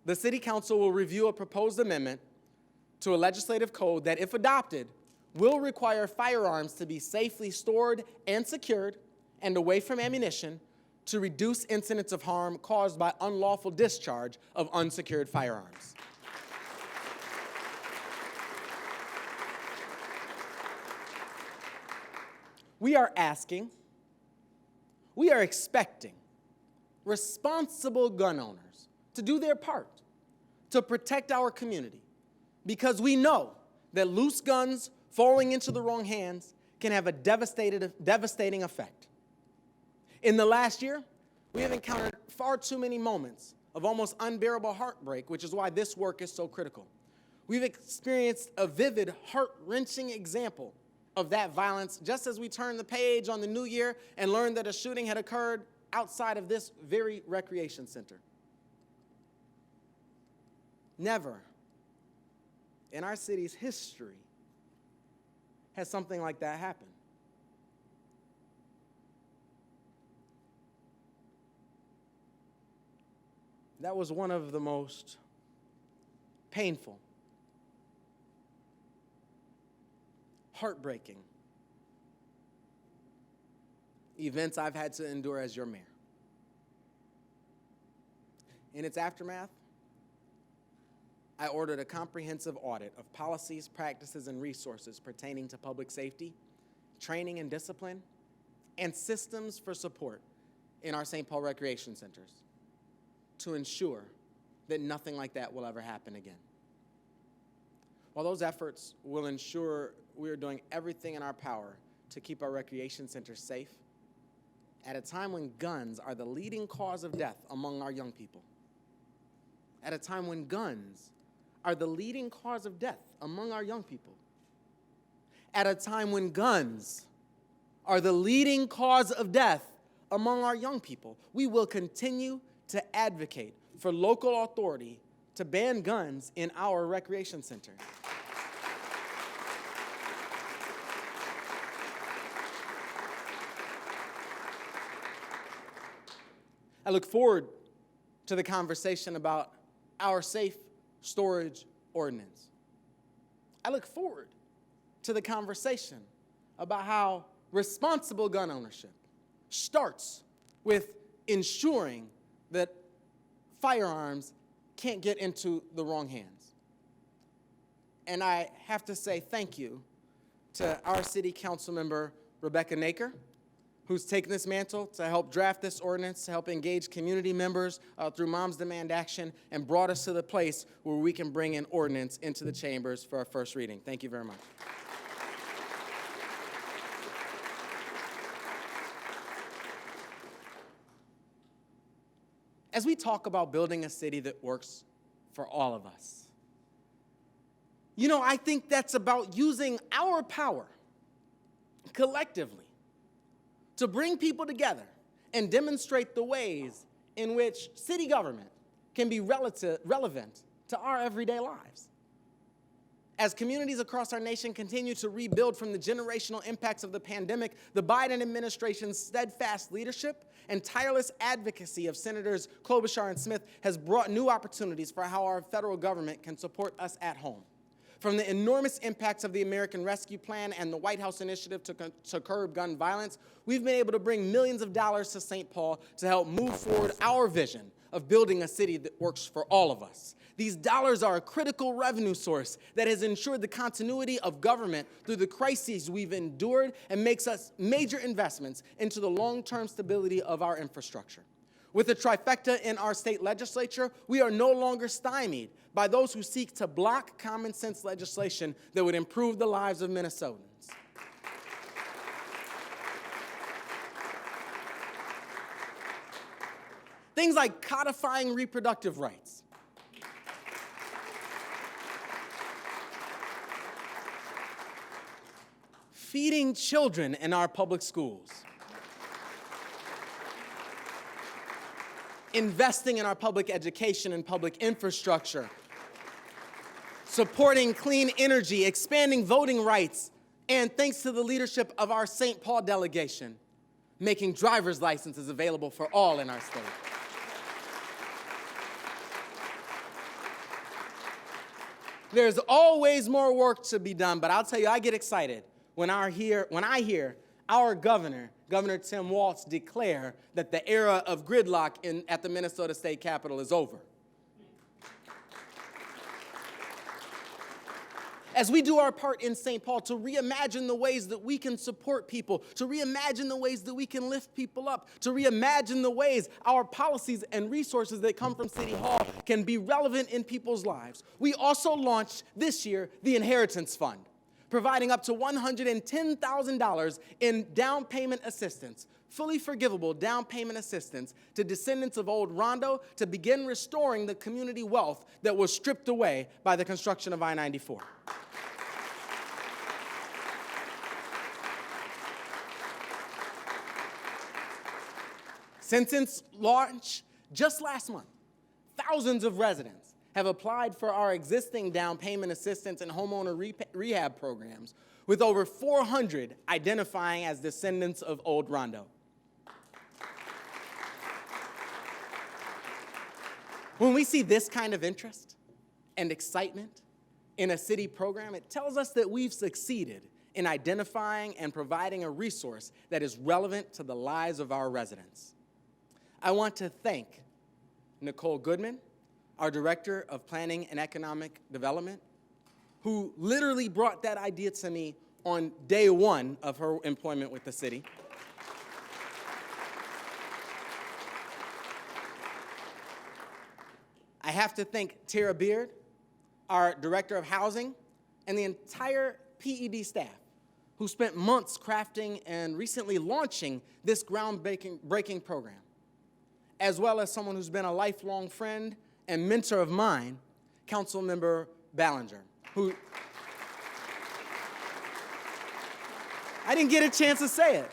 the City Council will review a proposed amendment to a legislative code that, if adopted, will require firearms to be safely stored and secured and away from ammunition to reduce incidents of harm caused by unlawful discharge of unsecured firearms. We are expecting responsible gun owners to do their part to protect our community because we know that loose guns falling into the wrong hands can have a devastating effect. In the last year, we have encountered far too many moments of almost unbearable heartbreak, which is why this work is so critical. We've experienced a vivid, heart-wrenching example of that violence just as we turned the page on the new year and learned that a shooting had occurred outside of this very recreation center. Never in our city's history has something like that happened. That was one of the most painful, heartbreaking events I've had to endure as your mayor. In its aftermath, I ordered a comprehensive audit of policies, practices, and resources pertaining to public safety, training and discipline, and systems for support in our St. Paul recreation centers to ensure that nothing like that will ever happen again. While those efforts will ensure we are doing everything in our power to keep our recreation centers safe, at a time when guns are the leading cause of death among our young people, at a time when guns are the leading cause of death among our young people, at a time when guns are the leading cause of death among our young people, we will continue to advocate for local authority to ban guns in our recreation center. I look forward to the conversation about our safe storage ordinance. I look forward to the conversation about how responsible gun ownership starts with ensuring that firearms can't get into the wrong hands. And I have to say thank you to our city council member, Rebecca Naker, who's taken this mantle to help draft this ordinance, to help engage community members through Moms Demand Action, and brought us to the place where we can bring an ordinance into the chambers for our first reading. Thank you very much. As we talk about building a city that works for all of us, I think that's about using our power collectively to bring people together and demonstrate the ways in which city government can be relevant to our everyday lives. As communities across our nation continue to rebuild from the generational impacts of the pandemic, the Biden administration's steadfast leadership and tireless advocacy of Senators Klobuchar and Smith has brought new opportunities for how our federal government can support us at home. From the enormous impacts of the American Rescue Plan and the White House initiative to curb gun violence, we've been able to bring millions of dollars to St. Paul to help move forward our vision of building a city that works for all of us. These dollars are a critical revenue source that has ensured the continuity of government through the crises we've endured and makes us major investments into the long-term stability of our infrastructure. With a trifecta in our state legislature, we are no longer stymied by those who seek to block common sense legislation that would improve the lives of Minnesotans. Things like codifying reproductive rights, feeding children in our public schools, investing in our public education and public infrastructure, supporting clean energy, expanding voting rights, and thanks to the leadership of our St. Paul delegation, making driver's licenses available for all in our state. There's always more work to be done, but I'll tell you, I get excited when I hear our governor, Governor Tim Walz, declare that the era of gridlock at the Minnesota State Capitol is over. As we do our part in St. Paul to reimagine the ways that we can support people, to reimagine the ways that we can lift people up, to reimagine the ways our policies and resources that come from City Hall can be relevant in people's lives, we also launched this year the Inheritance Fund, providing up to $110,000 in down payment assistance, fully forgivable down payment assistance to descendants of Old Rondo to begin restoring the community wealth that was stripped away by the construction of I-94. Since its launch just last month, thousands of residents have applied for our existing down payment assistance and homeowner rehab programs, with over 400 identifying as descendants of Old Rondo. When we see this kind of interest and excitement in a city program, it tells us that we've succeeded in identifying and providing a resource that is relevant to the lives of our residents. I want to thank Nicole Goodman, our Director of Planning and Economic Development, who literally brought that idea to me on day one of her employment with the city. I have to thank Tara Beard, our Director of Housing, and the entire PED staff, who spent months crafting and recently launching this groundbreaking program, as well as someone who's been a lifelong friend and mentor of mine, Councilmember Ballinger, who I didn't get a chance to say it.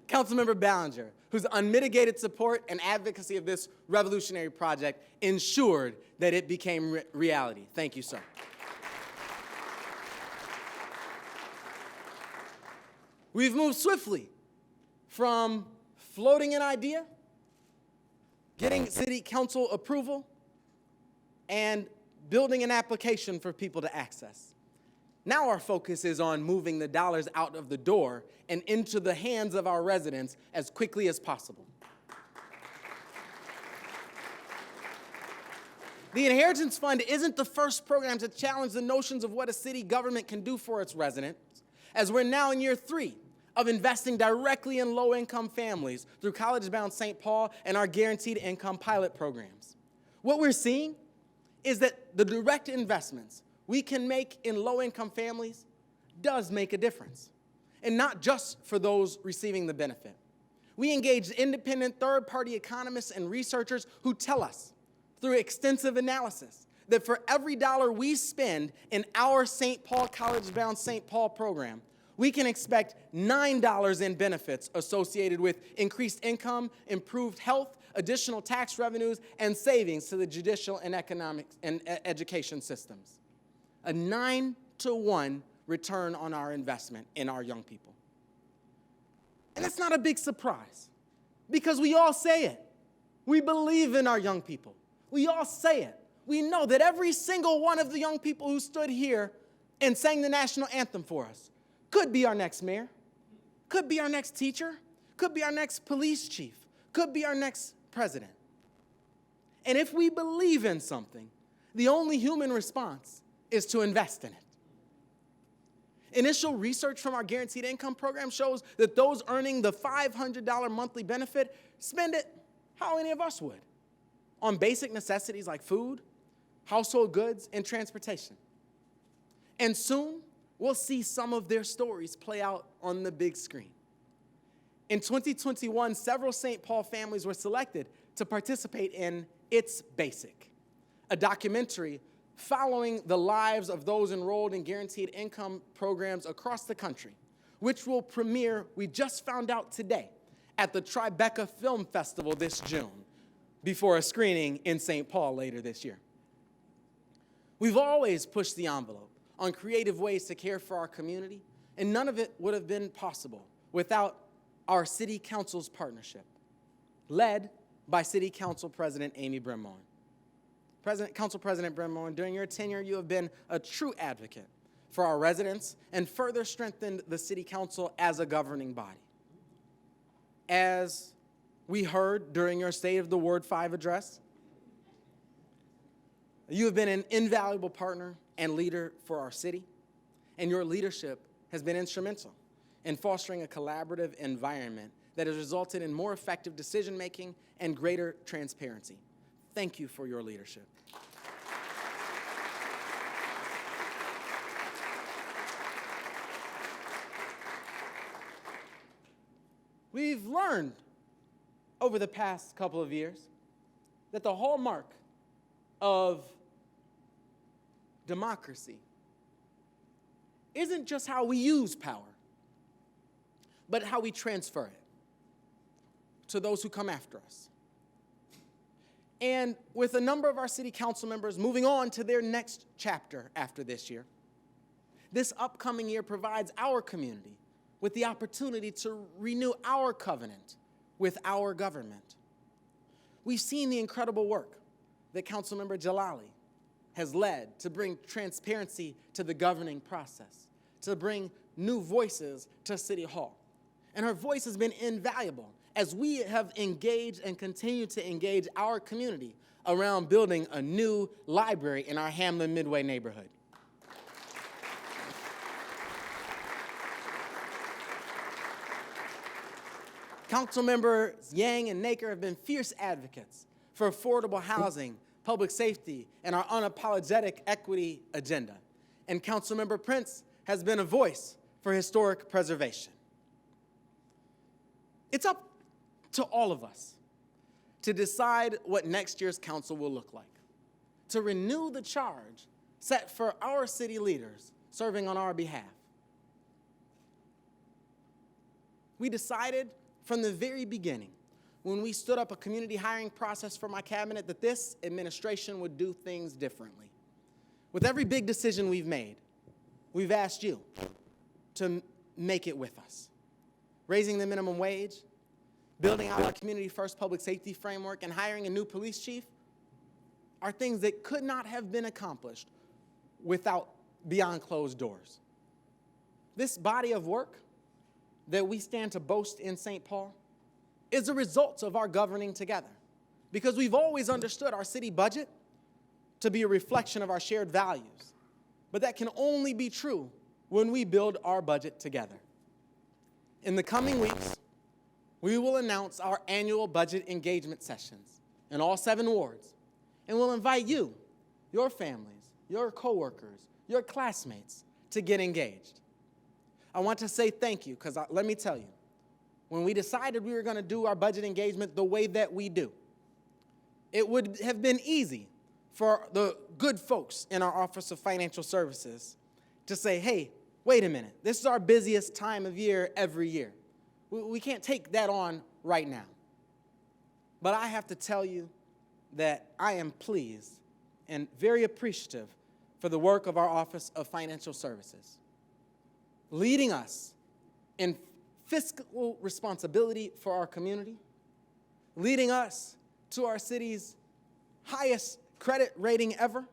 Councilmember Ballinger, whose unmitigated support and advocacy of this revolutionary project ensured that it became reality. Thank you, sir. We've moved swiftly from floating an idea, getting city council approval, and building an application for people to access. Now our focus is on moving the dollars out of the door and into the hands of our residents as quickly as possible. The Inheritance Fund isn't the first program to challenge the notions of what a city government can do for its residents, as we're now in year 3 of investing directly in low-income families through College Bound St. Paul and our Guaranteed Income pilot programs. What we're seeing is that the direct investments we can make in low-income families does make a difference, and not just for those receiving the benefit. We engaged independent third-party economists and researchers who tell us, through extensive analysis, that for every dollar we spend in our St. Paul College Bound St. Paul program, we can expect $9 in benefits associated with increased income, improved health, additional tax revenues, and savings to the judicial and economic and education systems. A 9-to-1 return on our investment in our young people. And it's not a big surprise, because we all say it. We believe in our young people. We all say it. We know that every single one of the young people who stood here and sang the national anthem for us could be our next mayor, could be our next teacher, could be our next police chief, could be our next president. And if we believe in something, the only human response is to invest in it. Initial research from our Guaranteed Income program shows that those earning the $500 monthly benefit spend it how any of us would, on basic necessities like food, household goods, and transportation. And soon, we'll see some of their stories play out on the big screen. In 2021, several St. Paul families were selected to participate in It's Basic, a documentary following the lives of those enrolled in guaranteed income programs across the country, which will premiere, we just found out today, at the Tribeca Film Festival this June, before a screening in St. Paul later this year. We've always pushed the envelope on creative ways to care for our community, and none of it would have been possible without our City Council's partnership, led by City Council President Amy Bremmoen. Council President Bremmoen, during your tenure, you have been a true advocate for our residents and further strengthened the City Council as a governing body. As we heard during your State of the Ward 5 address, you have been an invaluable partner and leader for our city, and your leadership has been instrumental in fostering a collaborative environment that has resulted in more effective decision-making and greater transparency. Thank you for your leadership. we've learned over the past couple of years that the hallmark of democracy isn't just how we use power, but how we transfer it to those who come after us. And with a number of our city council members moving on to their next chapter after this year, this upcoming year provides our community with the opportunity to renew our covenant with our government. We've seen the incredible work that Councilmember Jalali has led to bring transparency to the governing process, to bring new voices to City Hall. And her voice has been invaluable as we have engaged and continue to engage our community around building a new library in our Hamlin Midway neighborhood. Councilmembers Yang and Naker have been fierce advocates for affordable housing, public safety, and our unapologetic equity agenda. And Councilmember Prince has been a voice for historic preservation. It's up to all of us to decide what next year's council will look like, to renew the charge set for our city leaders serving on our behalf. We decided from the very beginning, when we stood up a community hiring process for my cabinet, that this administration would do things differently. With every big decision we've made, we've asked you to make it with us. Raising the minimum wage, building out our community-first public safety framework, and hiring a new police chief are things that could not have been accomplished without beyond closed doors. This body of work that we stand to boast in St. Paul is a result of our governing together, because we've always understood our city budget to be a reflection of our shared values. But that can only be true when we build our budget together. In the coming weeks, we will announce our annual budget engagement sessions in all 7 wards, and we'll invite you, your families, your coworkers, your classmates to get engaged. I want to say thank you, because let me tell you, when we decided we were going to do our budget engagement the way that we do, it would have been easy for the good folks in our Office of Financial Services to say, hey, wait a minute, this is our busiest time of year every year. We can't take that on right now. But I have to tell you that I am pleased and very appreciative for the work of our Office of Financial Services, leading us in fiscal responsibility for our community, leading us to our city's highest credit rating ever,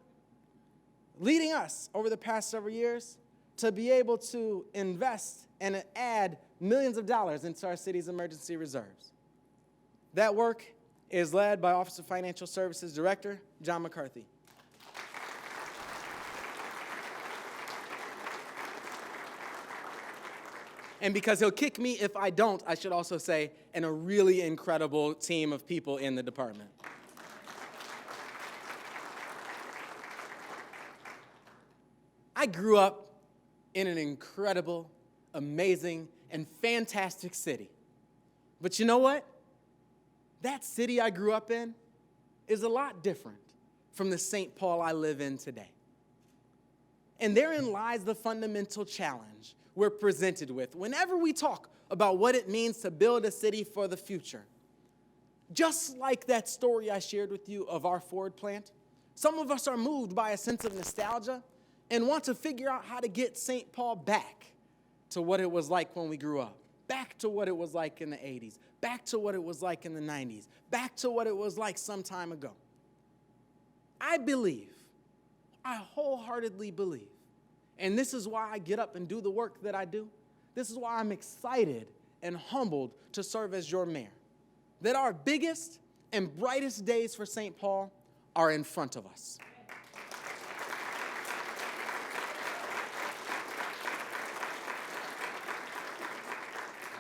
leading us over the past several years to be able to invest and add millions of dollars into our city's emergency reserves. That work is led by Office of Financial Services Director John McCarthy. And because he'll kick me if I don't, I should also say, and a really incredible team of people in the department. I grew up in an incredible, amazing, and fantastic city. But you know what? That city I grew up in is a lot different from the St. Paul I live in today. And therein lies the fundamental challenge we're presented with whenever we talk about what it means to build a city for the future. Just like that story I shared with you of our Ford plant, some of us are moved by a sense of nostalgia and want to figure out how to get St. Paul back to what it was like when we grew up, back to what it was like in the 80s, back to what it was like in the 90s, back to what it was like some time ago. I wholeheartedly believe, and this is why I get up and do the work that I do. This is why I'm excited and humbled to serve as your mayor, that our biggest and brightest days for St. Paul are in front of us.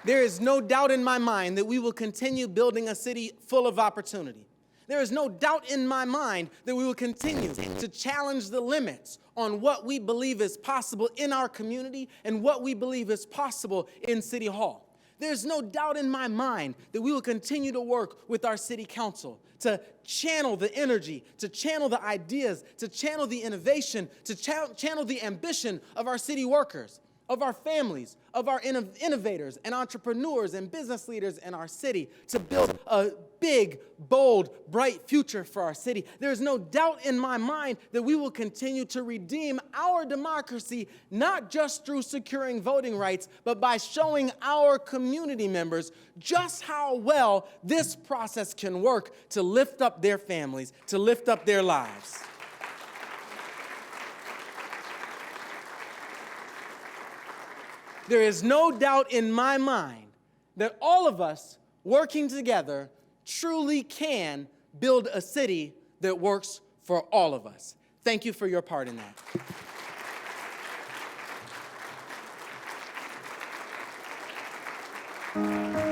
There is no doubt in my mind that we will continue building a city full of opportunity. There is no doubt in my mind that we will continue to challenge the limits on what we believe is possible in our community and what we believe is possible in City Hall. there's no doubt in my mind that we will continue to work with our city council to channel the energy, to channel the ideas, to channel the innovation, to channel the ambition of our city workers, of our families, of our innovators and entrepreneurs and business leaders in our city to build a big, bold, bright future for our city. There is no doubt in my mind that we will continue to redeem our democracy, not just through securing voting rights, but by showing our community members just how well this process can work to lift up their families, to lift up their lives. There is no doubt in my mind that all of us working together truly can build a city that works for all of us. Thank you for your part in that.